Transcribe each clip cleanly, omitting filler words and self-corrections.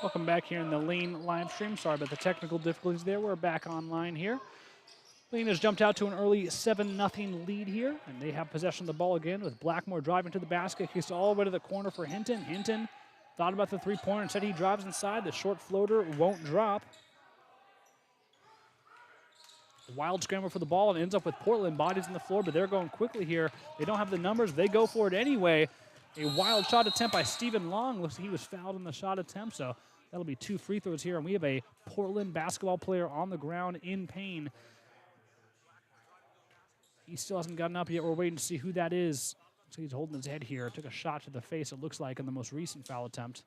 Welcome back here in the Lane live stream. Sorry about the technical difficulties there. We're back online here. Lane has jumped out to an early 7-0 lead here, and they have possession of the ball again with Blackmore driving to the basket. Kicks all the way to the corner for Hinton. Hinton thought about the three-pointer. Instead, he drives inside. The short floater won't drop. Wild scramble for the ball and ends up with Portland. Bodies on the floor, but they're going quickly here. They don't have the numbers. They go for it anyway. A wild shot attempt by Stephen Long. Looks like he was fouled in the shot attempt, so that'll be 2 free throws here. And we have a Portland basketball player on the ground in pain. He still hasn't gotten up yet. We're waiting to see who that is. So he's holding his head here. Took a shot to the face, it looks like, in the most recent foul attempt.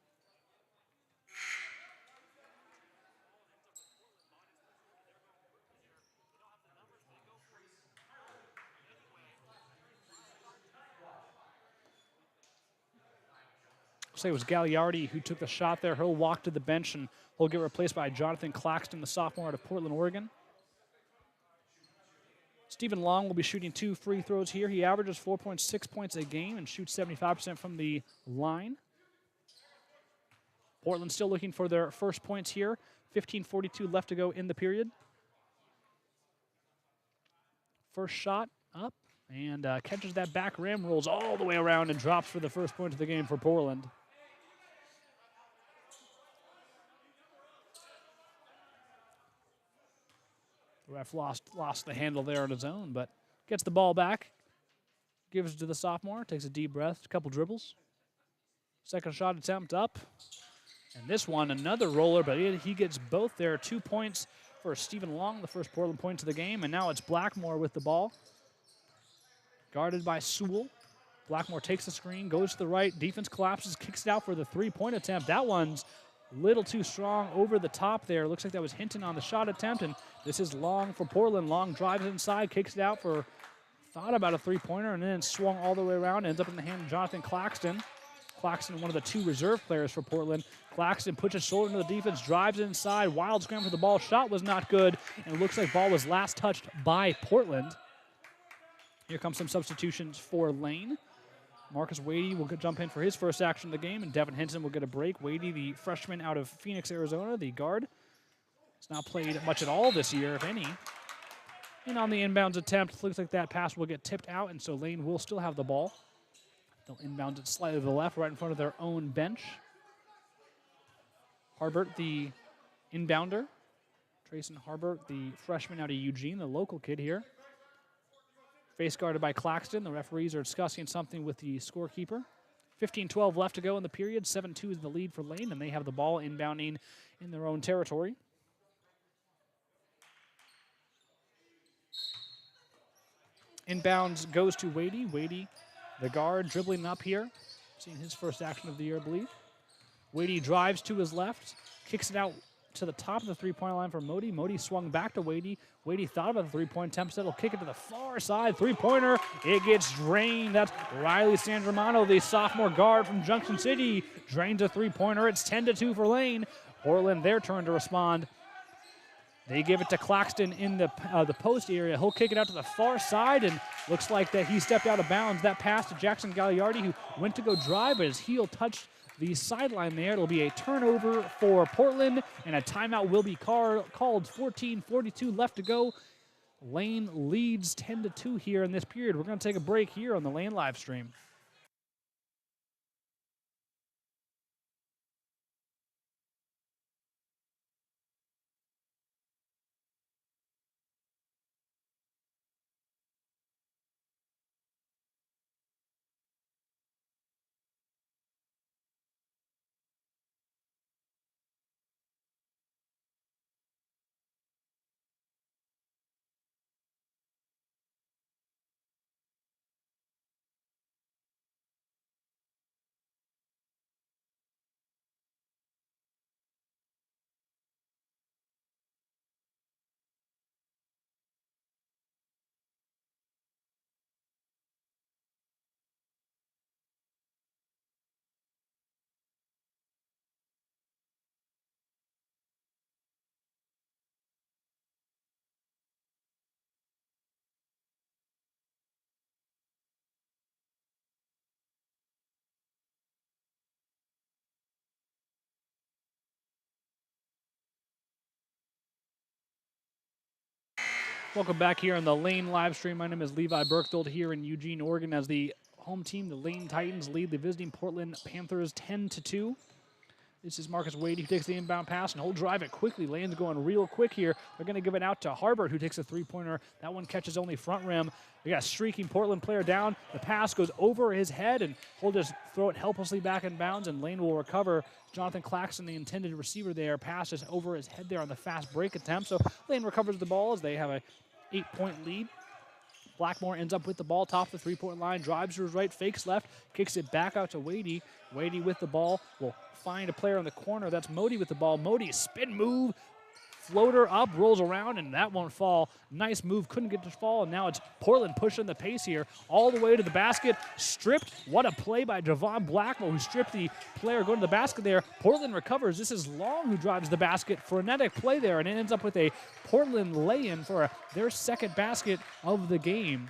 Say it was Gagliardi who took the shot there. He'll walk to the bench and he'll get replaced by Jonathan Claxton, the sophomore out of Portland, Oregon. Stephen Long will be shooting 2 free throws here. He averages 4.6 points a game and shoots 75% from the line. Portland still looking for their first points here. 15:42 left to go in the period. First shot up and catches that back rim, rolls all the way around and drops for the first point of the game for Portland. The ref lost the handle there on his own, but gets the ball back, gives it to the sophomore, takes a deep breath, a couple dribbles. Second shot attempt up. And this one, another roller, but he gets both there. 2 points for Stephen Long, the first Portland point of the game, and now it's Blackmore with the ball. Guarded by Sewell. Blackmore takes the screen, goes to the right, defense collapses, kicks it out for the three-point attempt. That one's a little too strong over the top there. Looks like that was Hinton on the shot attempt, and this is Long for Portland. Long drives inside, kicks it out for, thought about a three-pointer, and then swung all the way around, ends up in the hand of Jonathan Claxton. Claxton, one of the 2 reserve players for Portland. Claxton puts his shoulder into the defense, drives inside, wild scramble for the ball. Shot was not good, and it looks like ball was last touched by Portland. Here comes some substitutions for Lane. Marcus Wadey will jump in for his first action of the game, and Devin Hinton will get a break. Wadey, the freshman out of Phoenix, Arizona, the guard, has not played much at all this year, if any. And on the inbounds attempt, looks like that pass will get tipped out, and so Lane will still have the ball. They'll inbound it slightly to the left, right in front of their own bench. Harbert, the inbounder. Trayson Harbert, the freshman out of Eugene, the local kid here. Face guarded by Claxton. The referees are discussing something with the scorekeeper. 15:12 left to go in the period. 7-2 is the lead for Lane, and they have the ball inbounding in their own territory. Inbounds goes to Wadey. Wadey, the guard, dribbling up here. Seeing his first action of the year, I believe. Wadey drives to his left, kicks it out to the top of the three-point line for Modi. Modi swung back to Wadey. Wadey thought about the three-point attempt, instead he'll kick it to the far side. Three-pointer, it gets drained. That's Riley Sandramano, the sophomore guard from Junction City. Drains a three-pointer. It's 10-2 for Lane. Portland, their turn to respond. They give it to Claxton in the post area. He'll kick it out to the far side, and looks like that he stepped out of bounds. That pass to Jackson Gagliardi, who went to go drive, but his heel touched the sideline there. It'll be a turnover for Portland, and a timeout will be called. 14:42 left to go. Lane leads 10-2 here in this period. We're going to take a break here on the Lane live stream. Welcome back here on the Lane live stream. My name is Levi Berkfield here in Eugene, Oregon, as the home team, the Lane Titans, lead the visiting Portland Panthers 10-2. This is Marcus Wade who takes the inbound pass, and he'll drive it quickly. Lane's going real quick here. They're going to give it out to Harbert, who takes a three-pointer. That one catches only front rim. We got a streaking Portland player down. The pass goes over his head, and he'll just throw it helplessly back in bounds, and Lane will recover. Jonathan Claxton, the intended receiver there, passes over his head there on the fast break attempt. So Lane recovers the ball as they have a 8-point lead. Blackmore ends up with the ball, top of the three-point line, drives to his right, fakes left, kicks it back out to Wadey. Wadey with the ball will find a player in the corner. That's Modi with the ball. Modi, spin move, floater up, rolls around, and that won't fall. Nice move, couldn't get to fall, and now it's Portland pushing the pace here all the way to the basket. Stripped. What a play by Javon Blackmore, who stripped the player going to the basket there. Portland recovers. This is Long who drives the basket. Frenetic play there, and it ends up with a Portland lay-in for their second basket of the game.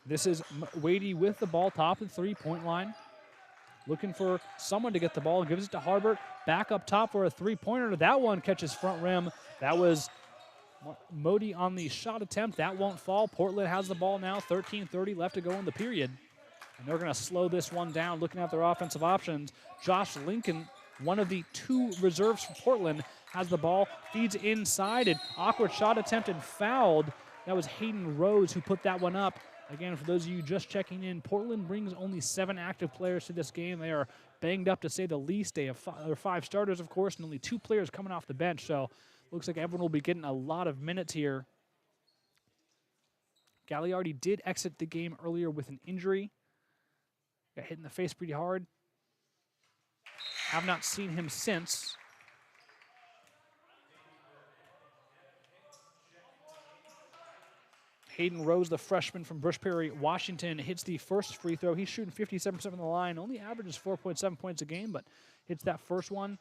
This is Wadey with the ball, top of the three-point line. Looking for someone to get the ball, gives it to Harbert. Back up top for a three-pointer. That one catches front rim. That was Modi on the shot attempt. That won't fall. Portland has the ball now, 13:30 left to go in the period. And they're going to slow this one down, looking at their offensive options. Josh Lincoln, one of the two reserves for Portland, has the ball, feeds inside, and awkward shot attempt and fouled. That was Hayden Rose who put that one up. Again, for those of you just checking in, Portland brings only 7 active players to this game. They are banged up, to say the least. They have 5 starters, of course, and only 2 players coming off the bench. So looks like everyone will be getting a lot of minutes here. Gagliardi did exit the game earlier with an injury. Got hit in the face pretty hard. Have not seen him since. Hayden Rose, the freshman from Bushbury, Washington, hits the first free throw. He's shooting 57% from the line. Only averages 4.7 points a game, but hits that first one.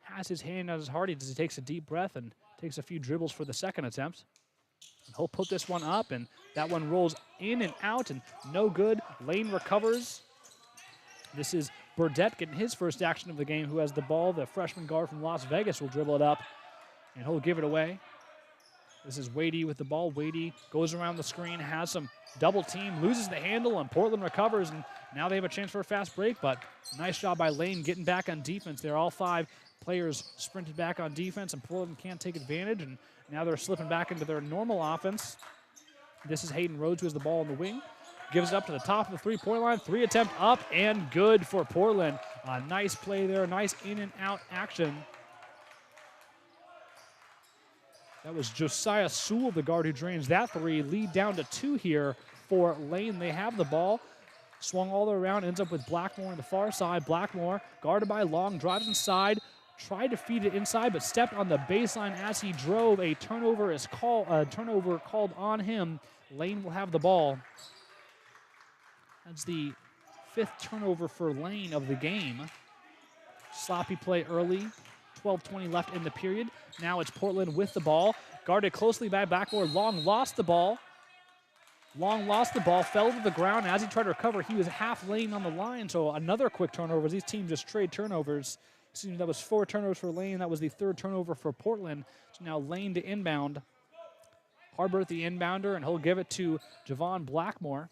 Has his hand on his heart as he takes a deep breath and takes a few dribbles for the second attempt. And he'll put this one up, and that one rolls in and out, and no good. Lane recovers. This is Burdett getting his first action of the game, who has the ball. The freshman guard from Las Vegas will dribble it up, and he'll give it away. This is Wadey with the ball. Wadey goes around the screen, has some double team, loses the handle, and Portland recovers, and now they have a chance for a fast break, but nice job by Lane getting back on defense there. All 5 players sprinted back on defense, and Portland can't take advantage, and now they're slipping back into their normal offense. This is Hayden Rhodes, who has the ball in the wing. Gives it up to the top of the three-point line. 3 attempt up and good for Portland. A nice play there, nice in and out action. That was Josiah Sewell, the guard, who drains that 3. Lead down to 2 here for Lane. They have the ball. Swung all the way around, ends up with Blackmore on the far side. Blackmore, guarded by Long, drives inside. Tried to feed it inside, but stepped on the baseline as he drove. A turnover called on him. Lane will have the ball. That's the 5th turnover for Lane of the game. Sloppy play early. 12:20 left in the period. Now it's Portland with the ball. Guarded closely by Blackmore. Long lost the ball. Fell to the ground. As he tried to recover, he was half Lane on the line. So another quick turnover. These teams just trade turnovers. Excuse me, that was 4 turnovers for Lane. That was the 3rd turnover for Portland. So now Lane to inbound. Harbert the inbounder, and he'll give it to Javon Blackmore.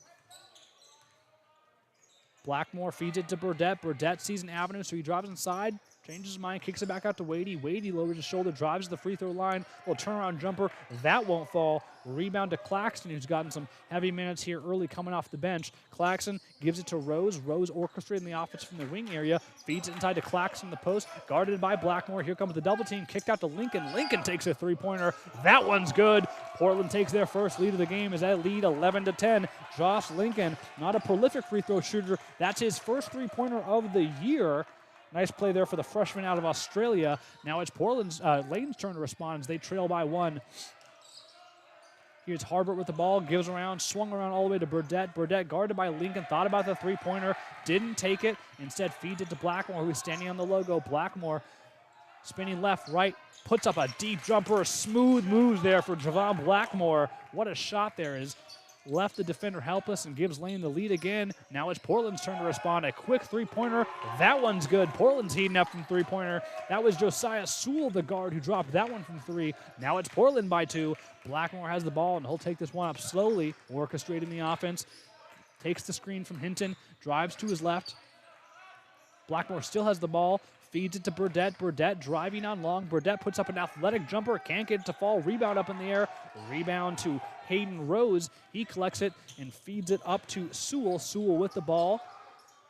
Blackmore feeds it to Burdett. Burdett sees an avenue, so he drives inside. Changes his mind, kicks it back out to Wadey. Wadey lowers his shoulder, drives to the free throw line. Little turnaround jumper. That won't fall. Rebound to Claxton, who's gotten some heavy minutes here early coming off the bench. Claxton gives it to Rose. Rose orchestrating the offense from the wing area. Feeds it inside to Claxton, the post. Guarded by Blackmore. Here comes the double team. Kicked out to Lincoln. Lincoln takes a three-pointer. That one's good. Portland takes their first lead of the game as that lead 11-10. Josh Lincoln, not a prolific free throw shooter. That's his first three-pointer of the year. Nice play there for the freshman out of Australia. Now it's Lane's turn to respond as they trail by 1. Here's Harbert with the ball, gives around, swung around all the way to Burdett. Burdett guarded by Lincoln, thought about the three-pointer, didn't take it. Instead feeds it to Blackmore, who's standing on the logo. Blackmore spinning left, right, puts up a deep jumper. Smooth moves there for Javon Blackmore. What a shot there is. left the defender helpless and gives Lane the lead again. Now it's Portland's turn to respond. A quick three-pointer. That one's good. Portland's heating up from three-pointer. That was Josiah Sewell, the guard, who dropped that one from three. Now it's Portland by 2. Blackmore has the ball, and he'll take this one up slowly, orchestrating the offense. Takes the screen from Hinton, drives to his left. Blackmore still has the ball, feeds it to Burdett. Burdett driving on long. Burdett puts up an athletic jumper, can't get it to fall. Rebound up in the air. Rebound to Hayden Rose. He collects it and feeds it up to Sewell. Sewell with the ball.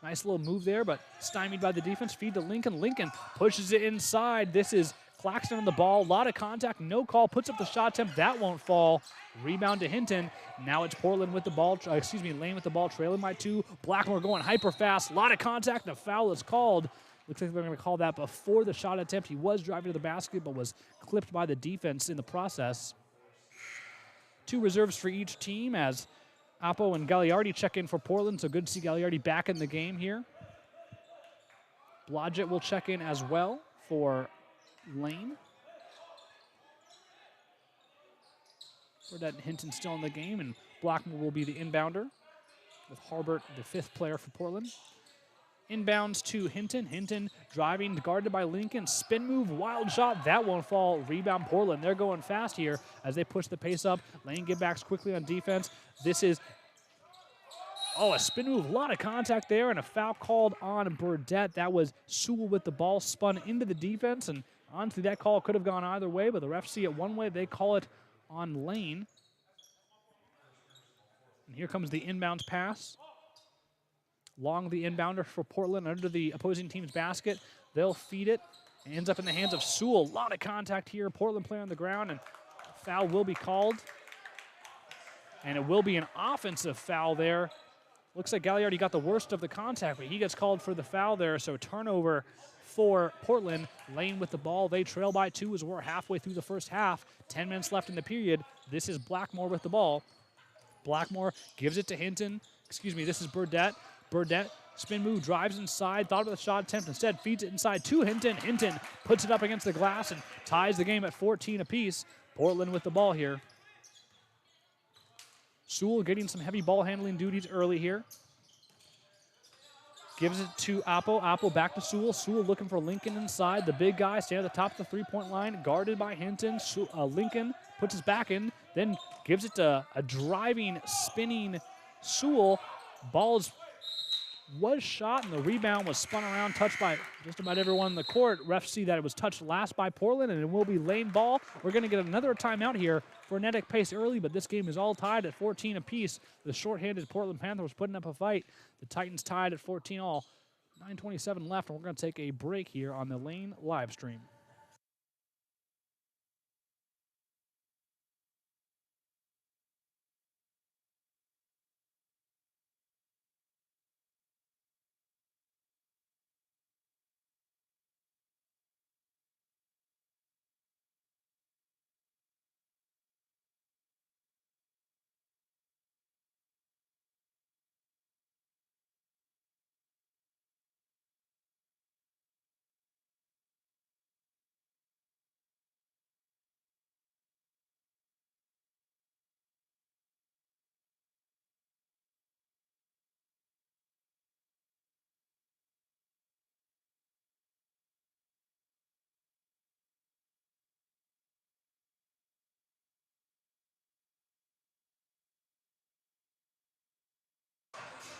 Nice little move there, but stymied by the defense. Feed to Lincoln. Lincoln pushes it inside. This is Claxton on the ball. A lot of contact, no call. Puts up the shot attempt. That won't fall. Rebound to Hinton. Now it's Portland with the ball. Lane with the ball, trailing by 2. Blackmore going hyper fast. A lot of contact, and a foul is called. Looks like they're going to call that before the shot attempt. He was driving to the basket, but was clipped by the defense in the process. 2 reserves for each team as Apo and Gagliardi check in for Portland, so good to see Gagliardi back in the game here. Blodgett will check in as well for Lane. Burdett and Hinton still in the game, and Blackmore will be the inbounder with Harbert, the 5th player for Portland. Inbounds to Hinton. Hinton driving, guarded by Lincoln. Spin move, wild shot. That won't fall. Rebound Portland. They're going fast here as they push the pace up. Lane get backs quickly on defense. This is, a spin move. A lot of contact there, and a foul called on Burdett. That was Sewell with the ball spun into the defense, and honestly, that call could have gone either way, but the refs see it one way. They call it on Lane. And here comes the inbounds pass. Long the inbounder for Portland under the opposing team's basket. They'll feed it. It ends up in the hands of Sewell. A lot of contact here. Portland player on the ground, and foul will be called. And it will be an offensive foul there. Looks like Gagliardi got the worst of the contact, but he gets called for the foul there. So turnover for Portland. Lane with the ball. They trail by 2 as we're halfway through the first half. 10 minutes left in the period. This is Blackmore with the ball. Blackmore gives it to Hinton. This is Burdett. Burdett, spin move, drives inside, thought of the shot attempt, instead feeds it inside to Hinton. Hinton puts it up against the glass and ties the game at 14 apiece. Portland with the ball here. Sewell getting some heavy ball handling duties early here. Gives it to Apple. Apple back to Sewell. Sewell looking for Lincoln inside. The big guy standing at the top of the three-point line, guarded by Hinton. Lincoln puts his back in, then gives it to a driving, spinning Sewell. Ball was shot, and the rebound was spun around, touched by just about everyone in the court. Refs see that it was touched last by Portland, and it will be Lane ball. We're going to get another timeout here. Frenetic pace early, but this game is all tied at 14 apiece. The shorthanded Portland Panthers putting up a fight. The Titans tied at 14 all. 9:27 left, and we're going to take a break here on the Lane live stream.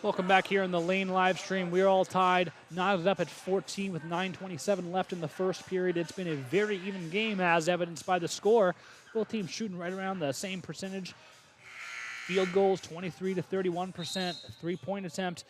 Welcome back here in the Lane live stream. We're all tied, knotted up at 14 with 9:27 left in the first period. It's been a very even game, as evidenced by the score. Both teams shooting right around the same percentage. Field goals, 23 to 31%. Three-point attempt.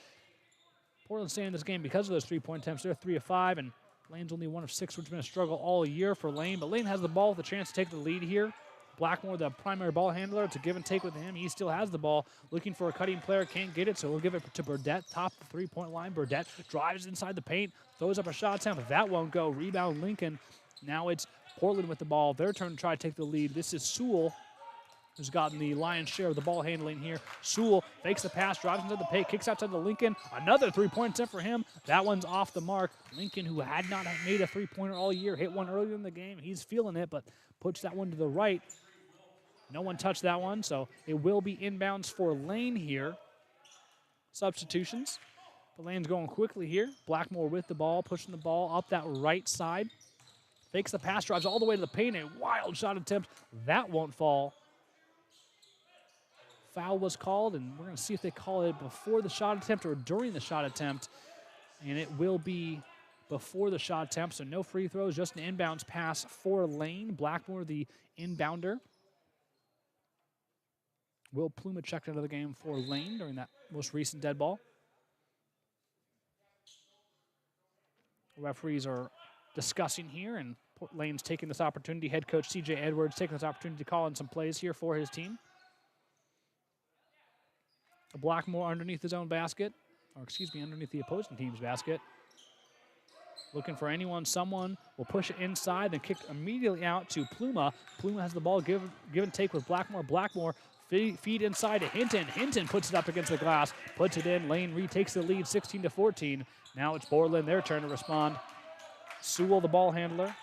Portland staying in this game because of those three-point attempts. They're 3 of 5, and Lane's only 1 of 6, which has been a struggle all year for Lane. But Lane has the ball with a chance to take the lead here. Blackmore, the primary ball handler. It's a give and take with him. He still has the ball. Looking for a cutting player. Can't get it, so we'll give it to Burdett. Top the three-point line. Burdett drives inside the paint. Throws up a shot attempt, but that won't go. Rebound Lincoln. Now it's Portland with the ball. Their turn to try to take the lead. This is Sewell, who's gotten the lion's share of the ball handling here. Sewell fakes the pass, drives into the paint, kicks outside to Lincoln. Another three-point attempt for him. That one's off the mark. Lincoln, who had not made a three-pointer all year, hit one earlier in the game. He's feeling it, but puts that one to the right. No one touched that one, so it will be inbounds for Lane here. Substitutions. But Lane's going quickly here. Blackmore with the ball, pushing the ball up that right side. Fakes the pass, drives all the way to the paint. A wild shot attempt. That won't fall. Foul was called, and we're going to see if they call it before the shot attempt or during the shot attempt. And it will be before the shot attempt, so no free throws, just an inbounds pass for Lane. Blackmore, the inbounder. Will Pluma checked out of the game for Lane during that most recent dead ball. Referees are discussing here, and Lane's taking this opportunity. Head coach C.J. Edwards taking this opportunity to call in some plays here for his team. Blackmore underneath his own basket, or excuse me, underneath the opposing team's basket. Looking for anyone, someone will push it inside, then kick immediately out to Pluma. Pluma has the ball, give and take with Blackmore. Blackmore feed inside to Hinton. Hinton puts it up against the glass, puts it in. Lane retakes the lead 16-14. Now it's Portland, their turn to respond. Sewell, the ball handler,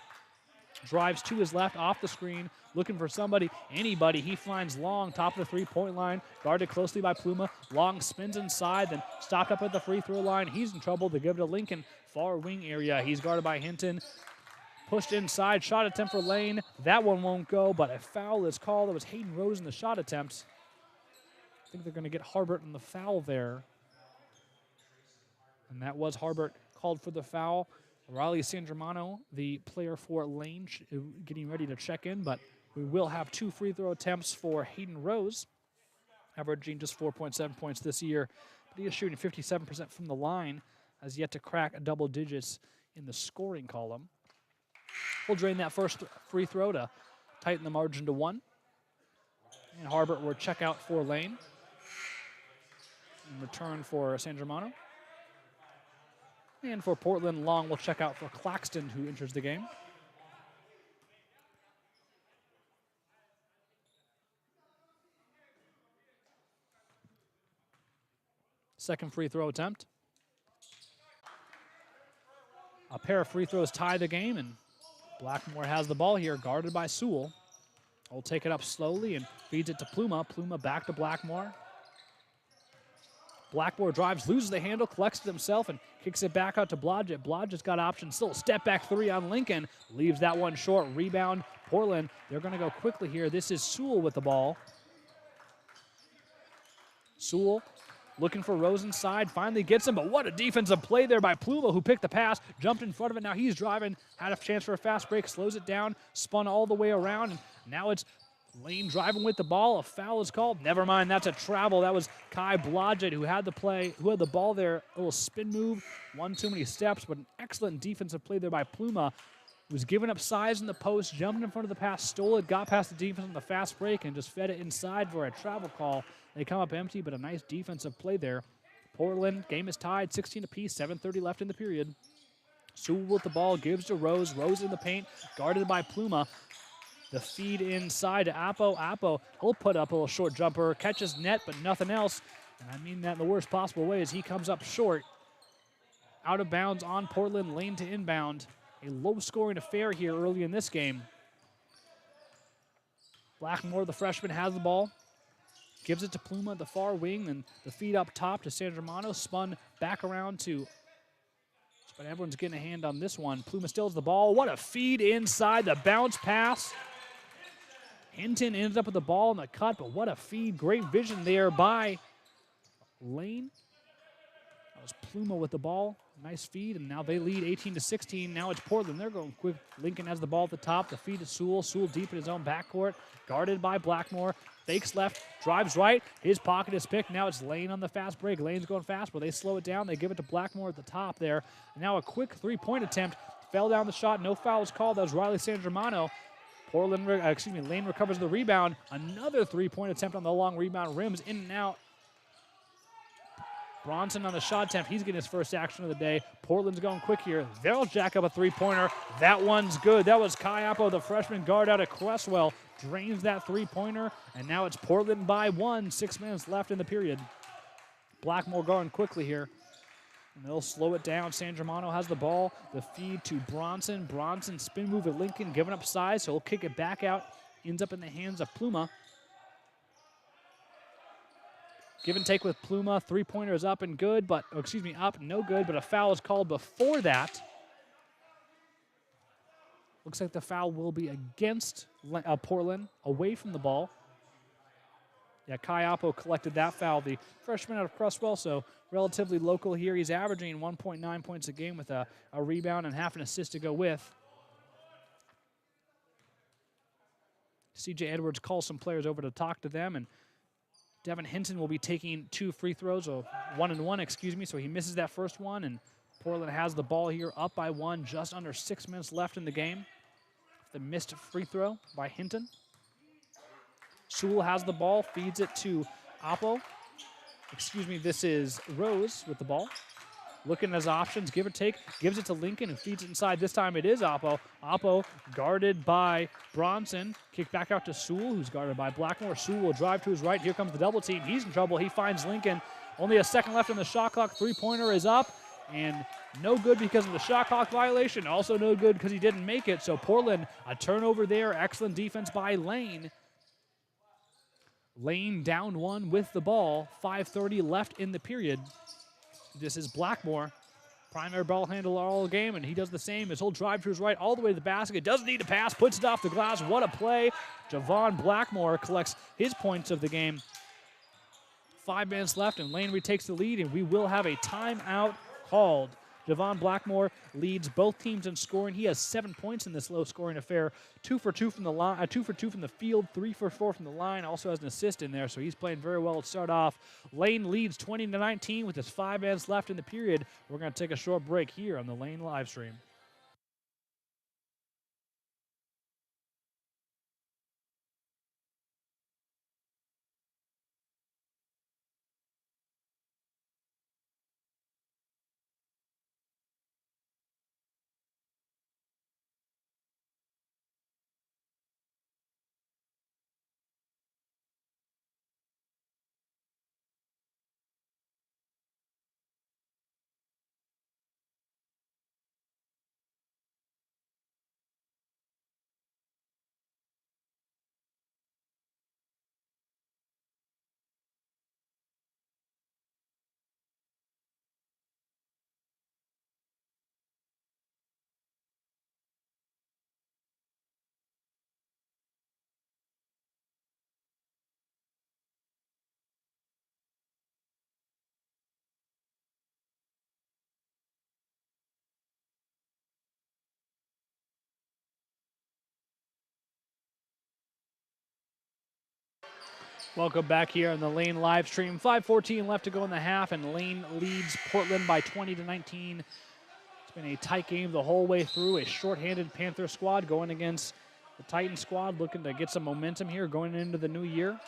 drives to his left off the screen, looking for somebody, anybody. He finds Long, top of the three-point line, guarded closely by Pluma. Long spins inside, then stopped up at the free throw line. He's in trouble. They give it to Lincoln, far wing area. He's guarded by Hinton. Pushed inside, shot attempt for Lane. That one won't go, but a foul is called. It was Hayden Rose in the shot attempt. I think they're going to get Harbert in the foul there. And that was Harbert called for the foul. Riley Sangermano, the player for Lane, getting ready to check in, but we will have 2 free throw attempts for Hayden Rose, averaging just 4.7 points this year. But he is shooting 57% from the line, has yet to crack double digits in the scoring column. We'll drain that first free throw to tighten the margin to 1. And Harbert will check out for Lane. In return for Sangermano. And for Portland, Long will check out for Claxton, who enters the game. Second free throw attempt. A pair of free throws tie the game, and Blackmore has the ball here, guarded by Sewell. Will take it up slowly and feeds it to Pluma. Pluma back to Blackmore. Blackmore drives, loses the handle, collects it himself, and kicks it back out to Blodgett. Blodgett's got options still. Step back 3 on Lincoln. Leaves that one short. Rebound, Portland. They're going to go quickly here. This is Sewell with the ball. Sewell looking for Rose inside. Finally gets him, but what a defensive play there by Pluma, who picked the pass, jumped in front of it. Now he's driving, had a chance for a fast break, slows it down, spun all the way around, and now it's Lane driving with the ball. A foul is called. Never mind, that's a travel. That was Kai Blodgett who had the ball there. A little spin move, one too many steps, but an excellent defensive play there by Pluma. He was giving up size in the post, jumped in front of the pass, stole it, got past the defense on the fast break, and just fed it inside for a travel call. They come up empty, but a nice defensive play there. Portland, game is tied, 16 apiece, 7:30 left in the period. Sewell with the ball, gives to Rose. Rose in the paint, guarded by Pluma. The feed inside to Appo. Appo, he'll put up a little short jumper, catches net, but nothing else. And I mean that in the worst possible way as he comes up short. Out of bounds on Portland, Lane to inbound. A low-scoring affair here early in this game. Blackmore, the freshman, has the ball. Gives it to Pluma at the far wing, and the feed up top to Sangermano. Spun back around to... But everyone's getting a hand on this one. Pluma still has the ball. What a feed inside. The bounce pass. Hinton ends up with the ball in the cut, but what a feed. Great vision there by Lane. That was Pluma with the ball. Nice feed, and now they lead 18-16. Now it's Portland. They're going quick. Lincoln has the ball at the top. The feed to Sewell. Sewell deep in his own backcourt. Guarded by Blackmore. Fakes left, drives right. His pocket is picked. Now it's Lane on the fast break. Lane's going fast, but they slow it down. They give it to Blackmore at the top there. And now a quick three-point attempt. Fell down the shot. No foul was called. That was Riley Sangermano. Lane recovers the rebound. Another three-point attempt on the long rebound. Rims in and out. Bronson on the shot attempt. He's getting his first action of the day. Portland's going quick here. They'll jack up a three-pointer. That one's good. That was Kai Appo, the freshman guard out of Cresswell. Drains that three-pointer, and now it's Portland by 1. 6 minutes left in the period. Blackmore going quickly here. And they'll slow it down. Sangermano has the ball. The feed to Bronson. Bronson spin move at Lincoln, giving up size, so he'll kick it back out. Ends up in the hands of Pluma. Give and take with Pluma. Three-pointer is up and good, but, up, no good, but a foul is called before that. Looks like the foul will be against Portland, away from the ball. Yeah, Kai Oppo collected that foul, the freshman out of Crestwell, so relatively local here. He's averaging 1.9 points a game with a rebound and half an assist to go with. C.J. Edwards calls some players over to talk to them, and Devin Hinton will be taking 2 free throws, or 1 and 1, so he misses that first one, and Portland has the ball here up by 1, just under 6 minutes left in the game. The missed free throw by Hinton. Sewell has the ball, feeds it to Oppo. This is Rose with the ball. Looking at his options, give or take, gives it to Lincoln, who feeds it inside. This time it is Oppo. Oppo guarded by Bronson. Kick back out to Sewell, who's guarded by Blackmore. Sewell will drive to his right. Here comes the double team. He's in trouble. He finds Lincoln. Only a second left on the shot clock. Three-pointer is up, and no good because of the shot clock violation. Also no good because he didn't make it. So Portland, a turnover there. Excellent defense by Lane. Lane down 1 with the ball. 5:30 left in the period. This is Blackmore, primary ball handler all game, and he does the same as he'll drive to his right all the way to the basket. Doesn't need to pass, puts it off the glass. What a play. Javon Blackmore collects his points of the game. 5 minutes left, and Lane retakes the lead, and we will have a timeout called. Javon Blackmore leads both teams in scoring. He has 7 points in this low-scoring affair. 2 for 2 from the line, 2 for 2 from the field, 3 for 4 from the line. Also has an assist in there, so he's playing very well to start off. Lane leads 20-19 with just 5 minutes left in the period. We're going to take a short break here on the Lane live stream. Welcome back here on the Lane live stream. 5:14 left to go in the half, and Lane leads Portland by 20-19. It's been a tight game the whole way through. A shorthanded Panther squad going against the Titan squad, looking to get some momentum here going into the new year.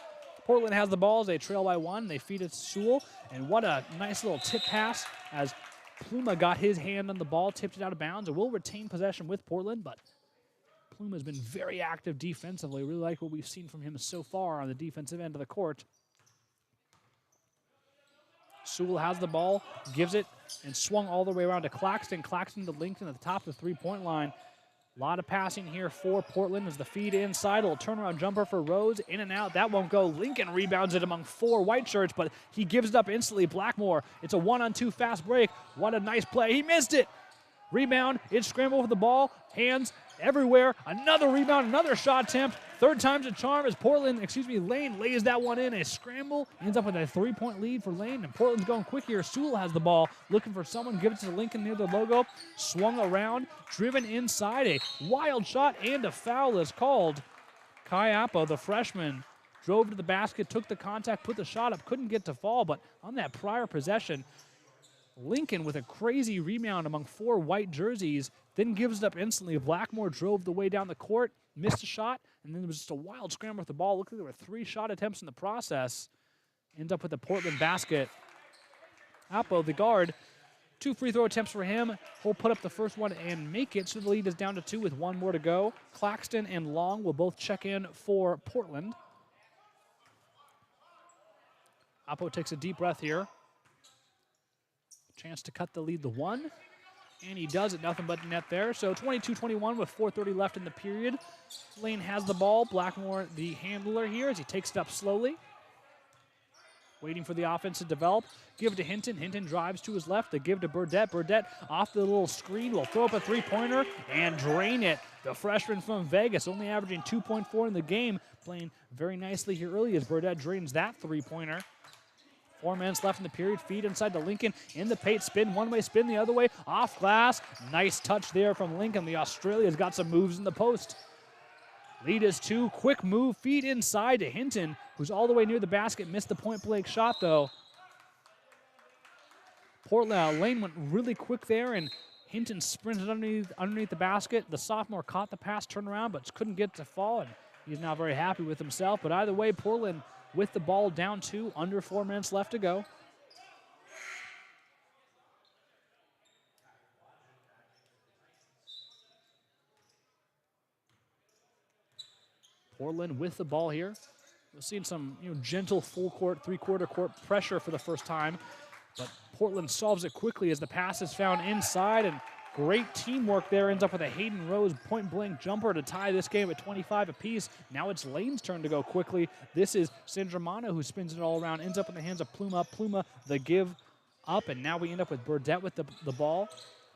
Portland has the ball as they trail by 1. They feed it to Sewell, and what a nice little tip pass as Pluma got his hand on the ball, tipped it out of bounds, and will retain possession with Portland, but Pluma has been very active defensively. Really like what we've seen from him so far on the defensive end of the court. Sewell has the ball, gives it, and swung all the way around to Claxton. Claxton to Lincoln at the top of the three-point line. A lot of passing here for Portland as the feed inside. A little turnaround jumper for Rose. In and out. That won't go. Lincoln rebounds it among 4 white shirts, but he gives it up instantly. Blackmore. It's a 1-on-2 fast break. What a nice play. He missed it. Rebound. It's scramble for the ball. Hands everywhere. Another rebound. Another shot attempt. Third time's a charm as Lane lays that one in. A scramble. Ends up with a 3-point lead for Lane, and Portland's going quick here. Sewell has the ball. Looking for someone. Gives it to Lincoln near the logo. Swung around. Driven inside. A wild shot and a foul is called. Kai Oppo, the freshman, drove to the basket, took the contact, put the shot up, couldn't get to fall, but on that prior possession, Lincoln with a crazy rebound among 4 white jerseys, then gives it up instantly. Blackmore drove the way down the court, missed a shot, and then there was just a wild scramble with the ball. Looked like there were 3 shot attempts in the process. Ends up with a Portland basket. Oppo, the guard, 2 free throw attempts for him. He'll put up the first one and make it, so the lead is down to 2 with 1 more to go. Claxton and Long will both check in for Portland. Oppo takes a deep breath here. Chance to cut the lead to 1, and he does it. Nothing but net there. So 22-21 with 4:30 left in the period. Lane has the ball. Blackmore, the handler here, as he takes it up slowly. Waiting for the offense to develop. Give to Hinton. Hinton drives to his left. They give to Burdett. Burdett off the little screen will throw up a three-pointer and drain it. The freshman from Vegas, only averaging 2.4 in the game, playing very nicely here early as Burdett drains that three-pointer. 4 minutes left in the period. Feed inside to Lincoln. In the paint. Spin one way, spin the other way. Off glass. Nice touch there from Lincoln. The Australia's got some moves in the post. Lead is 2. Quick move. Feed inside to Hinton, who's all the way near the basket. Missed the point-blank shot, though. Portland Lane went really quick there, and Hinton sprinted underneath the basket. The sophomore caught the pass, turned around, but couldn't get to fall, and he's not very happy with himself. But either way, Portland with the ball down 2, under 4 minutes left to go. Portland with the ball here. We're seeing some gentle full court, three-quarter court pressure for the first time, but Portland solves it quickly as the pass is found inside, and great teamwork there. Ends up with a Hayden Rose point-blank jumper to tie this game at 25 apiece. Now it's Lane's turn to go quickly. This is Sandramano who spins it all around, ends up in the hands of Pluma. Pluma, the give up, and now we end up with Burdett with the ball.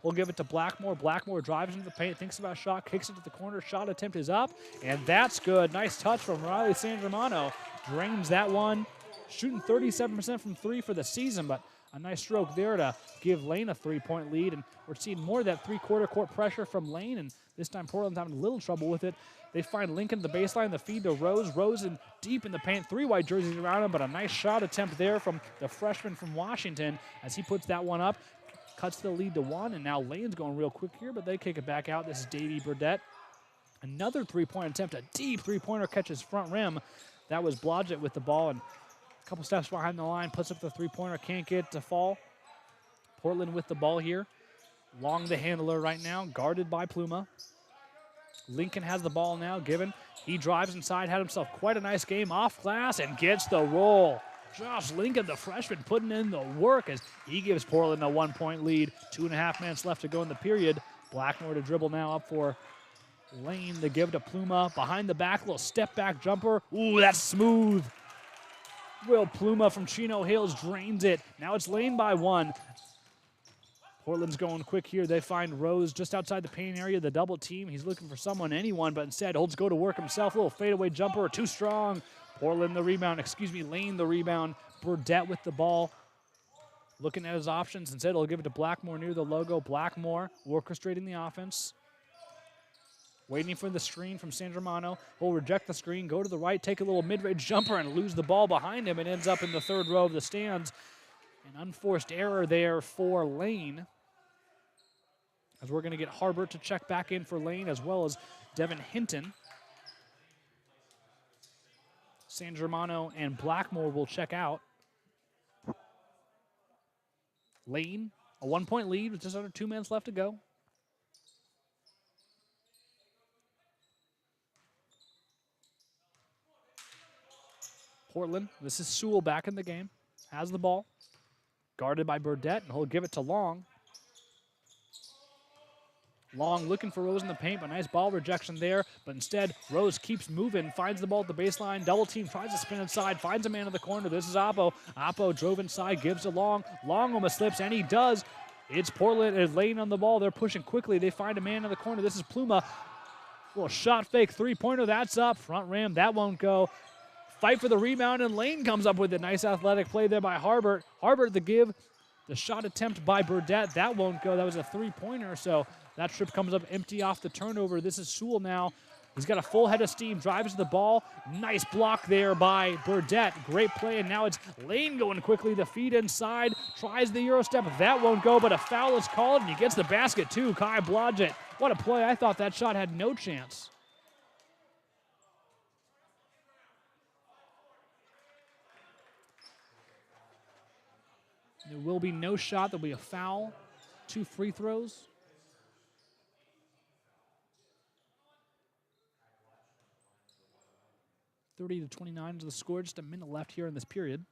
We'll give it to Blackmore. Blackmore drives into the paint, thinks about a shot, kicks it to the corner. Shot attempt is up, and that's good. Nice touch from Riley Sandramano. Drains that one. Shooting 37% from 3 for the season, but a nice stroke there to give Lane a 3-point lead, and we're seeing more of that three-quarter court pressure from Lane, and this time Portland's having a little trouble with it. They find Lincoln at the baseline, the feed to Rose. Rose in deep in the paint, 3 white jerseys around him, but a nice shot attempt there from the freshman from Washington as he puts that one up. Cuts the lead to 1, and now Lane's going real quick here, but they kick it back out. This is Davey Burdett. Another three-point attempt, a deep three-pointer catches front rim. That was Blodgett with the ball, and a couple steps behind the line, puts up the three-pointer, can't get it to fall. Portland with the ball here. Long the handler right now, guarded by Pluma. Lincoln has the ball now, given. He drives inside, had himself quite a nice game off glass, and gets the roll. Josh Lincoln, the freshman, putting in the work as he gives Portland a 1-point lead. 2.5 minutes left to go in the period. Blackmore to dribble now up for Lane. The give to Pluma. Behind the back, little step-back jumper. Ooh, that's smooth. Will Pluma from Chino Hills drains it. Now it's Lane by 1. Portland's going quick here. They find Rose just outside the paint area, the double team. He's looking for anyone, but instead holds go to work himself. Little fadeaway jumper, too strong. Portland the rebound, Lane the rebound. Burdett with the ball. Looking at his options. Instead, he'll give it to Blackmore near the logo. Blackmore orchestrating the offense. Waiting for the screen from Sandramano. He'll reject the screen, go to the right, take a little mid-range jumper, and lose the ball behind him, and ends up in the 3rd row of the stands. An unforced error there for Lane, as we're going to get Harbert to check back in for Lane, as well as Devin Hinton. Sandramano and Blackmore will check out. Lane, a 1-point lead with just under 2 minutes left to go. Portland, this is Sewell back in the game. Has the ball. Guarded by Burdett, and he'll give it to Long. Long looking for Rose in the paint, but nice ball rejection there. But instead, Rose keeps moving, finds the ball at the baseline. Double team, tries to spin inside, finds a man in the corner. This is Oppo. Oppo drove inside, gives to Long. Long almost slips, and he does. It's Portland is laying on the ball. They're pushing quickly. They find a man in the corner. This is Pluma. Little shot fake three-pointer. That's up. Front rim. That won't go. Fight for the rebound, and Lane comes up with a nice athletic play there by Harbert. Harbert the give. The shot attempt by Burdett. That won't go. That was a three-pointer, so that trip comes up empty off the turnover. This is Sewell now. He's got a full head of steam, drives to the ball. Nice block there by Burdett. Great play, and now it's Lane going quickly. The feed inside, tries the Euro step. That won't go, but a foul is called, and he gets the basket too. Kai Blodgett. What a play. I thought that shot had no chance. There will be no shot. There'll be a foul. 2 free throws. (30-29) is the score. Just a minute left here in this period.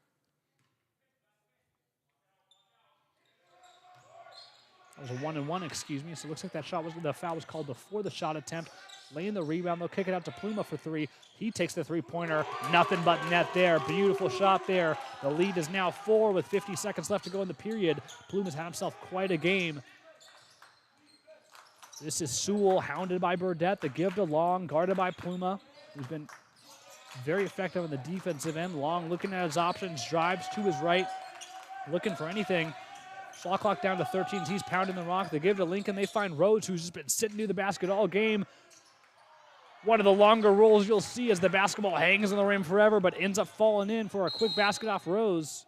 That was a 1-and-1, excuse me. So it looks like that shot was the foul was called before the shot attempt. Lane the rebound. They'll kick it out to Pluma for three. He takes the three-pointer. Nothing but net there. Beautiful shot there. The lead is now 4 with 50 seconds left to go in the period. Pluma's had himself quite a game. This is Sewell, hounded by Burdett. The give to Long, guarded by Pluma, who's been very effective on the defensive end. Long looking at his options, drives to his right, looking for anything. Shot clock down to 13. He's pounding the rock. They give to Lincoln. They find Rhodes, who's just been sitting near the basket all game. One of the longer rolls you'll see as the basketball hangs in the rim forever, but ends up falling in for a quick basket off Rose.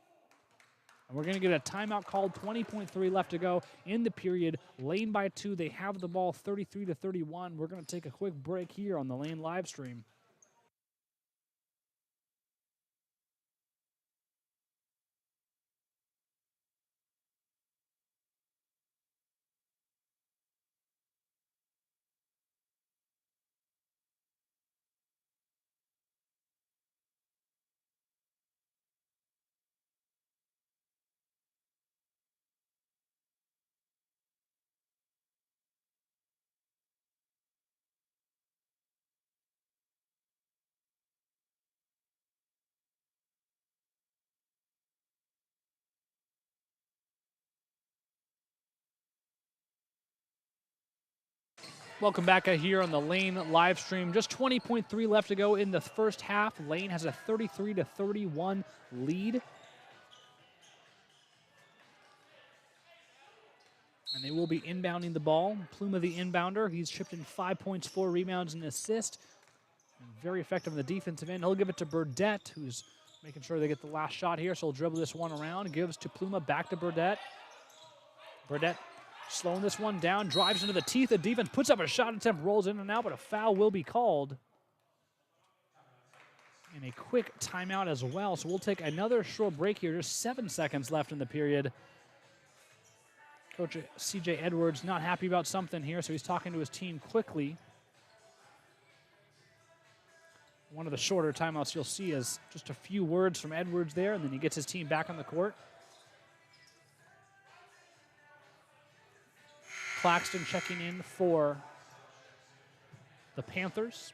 And we're going to get a timeout called. 20.3 left to go in the period. Lane by 2. They have the ball 33-31. We're going to take a quick break here on the Lane live stream. Welcome back here on the Lane live stream. Just 20.3 left to go in the first half. Lane has a 33-31 lead. And they will be inbounding the ball. Pluma, the inbounder, he's chipped in 5 points, 4 rebounds, and an assist. And very effective on the defensive end. He'll give it to Burdett, who's making sure they get the last shot here. So he'll dribble this one around. Gives to Pluma, back to Burdett. Burdett slowing this one down, drives into the teeth of defense, puts up a shot attempt, rolls in and out, but a foul will be called. And a quick timeout as well. So we'll take another short break here. Just 7 seconds left in the period. Coach C.J. Edwards not happy about something here, so he's talking to his team quickly. One of the shorter timeouts you'll see is just a few words from Edwards there, and then he gets his team back on the court. Claxton checking in for the Panthers.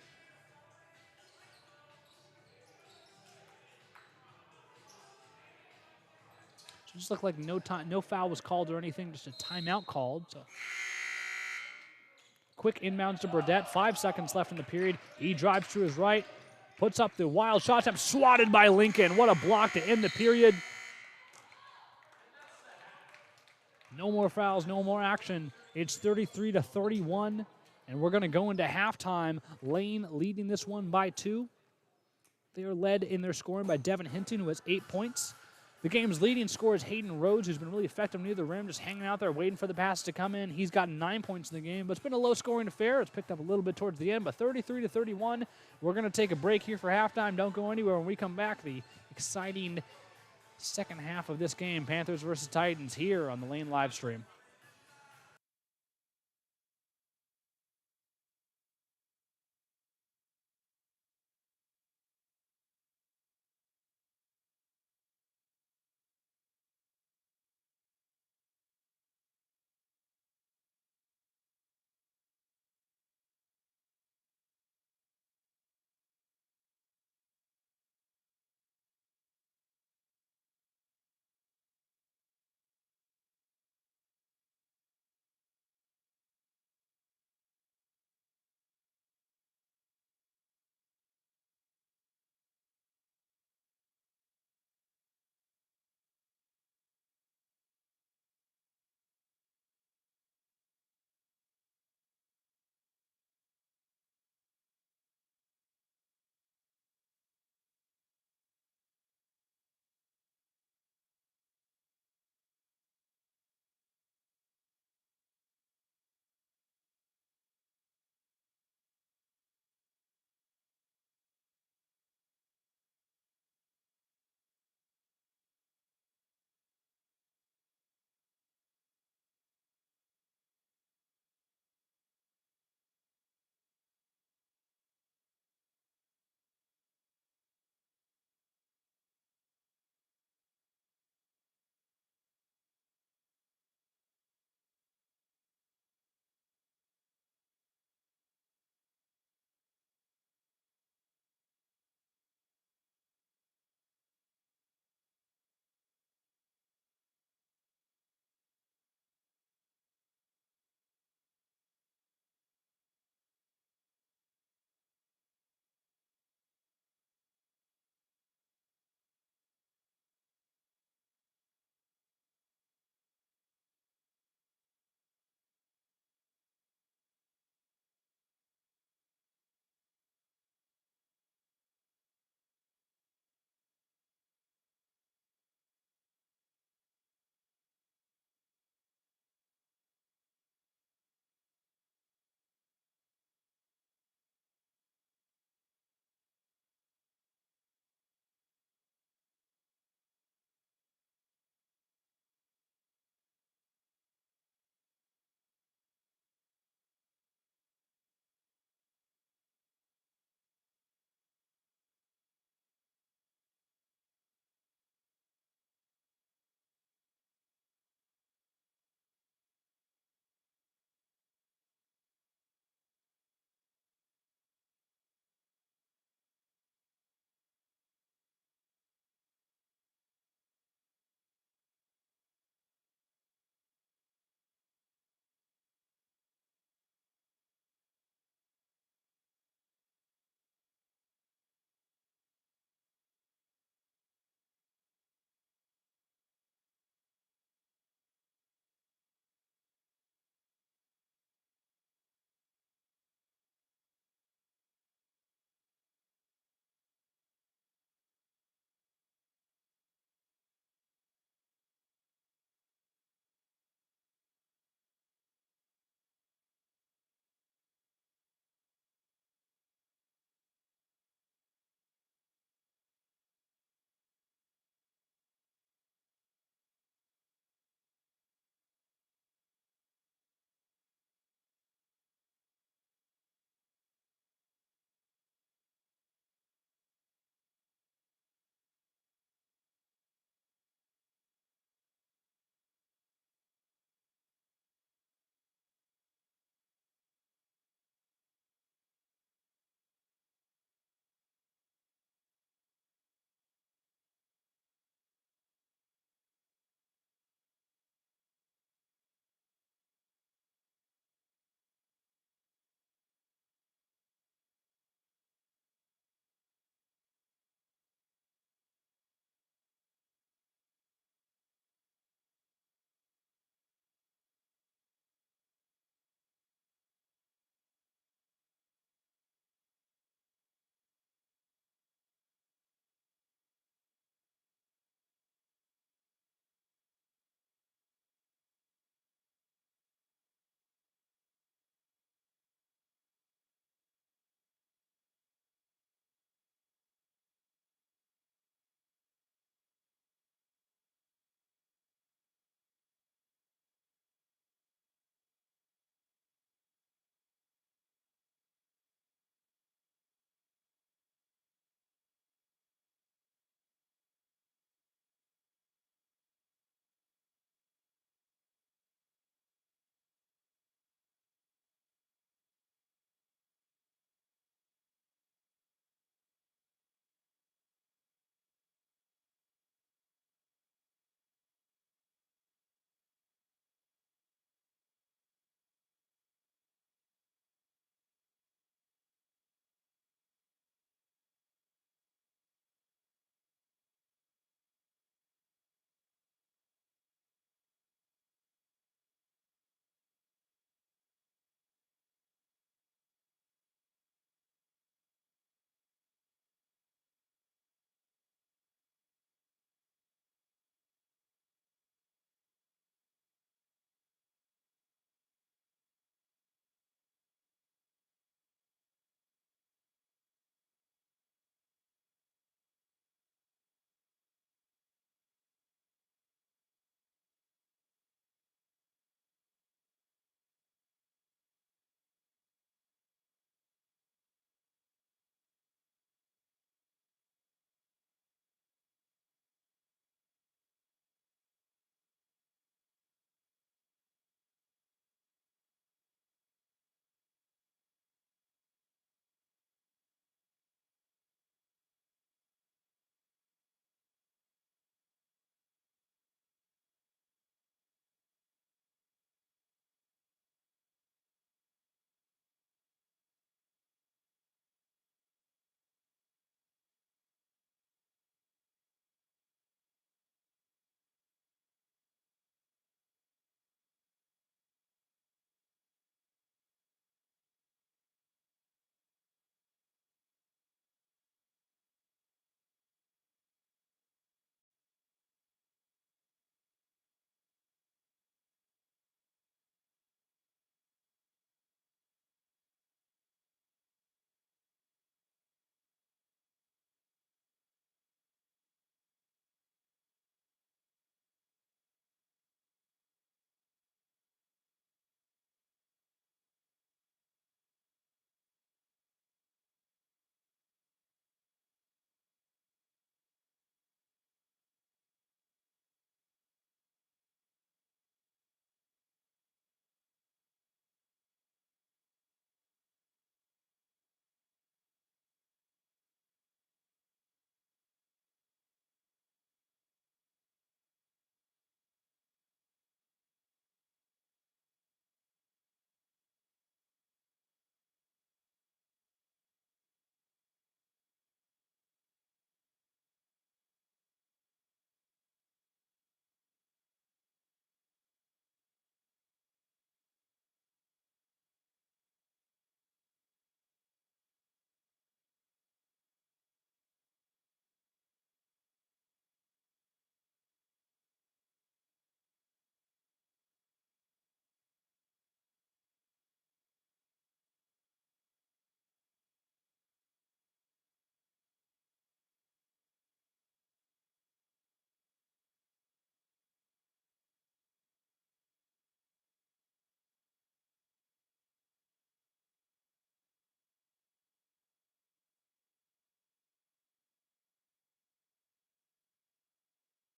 So just looked like no foul was called or anything, just a timeout called. So quick inbounds to Burdett. 5 seconds left in the period. He drives to his right, puts up the wild shot attempt, swatted by Lincoln. What a block to end the period. No more fouls, no more action. It's 33-31, and we're going to go into halftime. Lane leading this one by 2. They are led in their scoring by Devin Hinton, who has 8 points. The game's leading scorer is Hayden Rhodes, who's been really effective near the rim, just hanging out there waiting for the pass to come in. He's gotten 9 points in the game, but it's been a low-scoring affair. It's picked up a little bit towards the end, but 33-31. We're going to take a break here for halftime. Don't go anywhere. When we come back, the exciting second half of this game, Panthers versus Titans, here on the Lane live stream.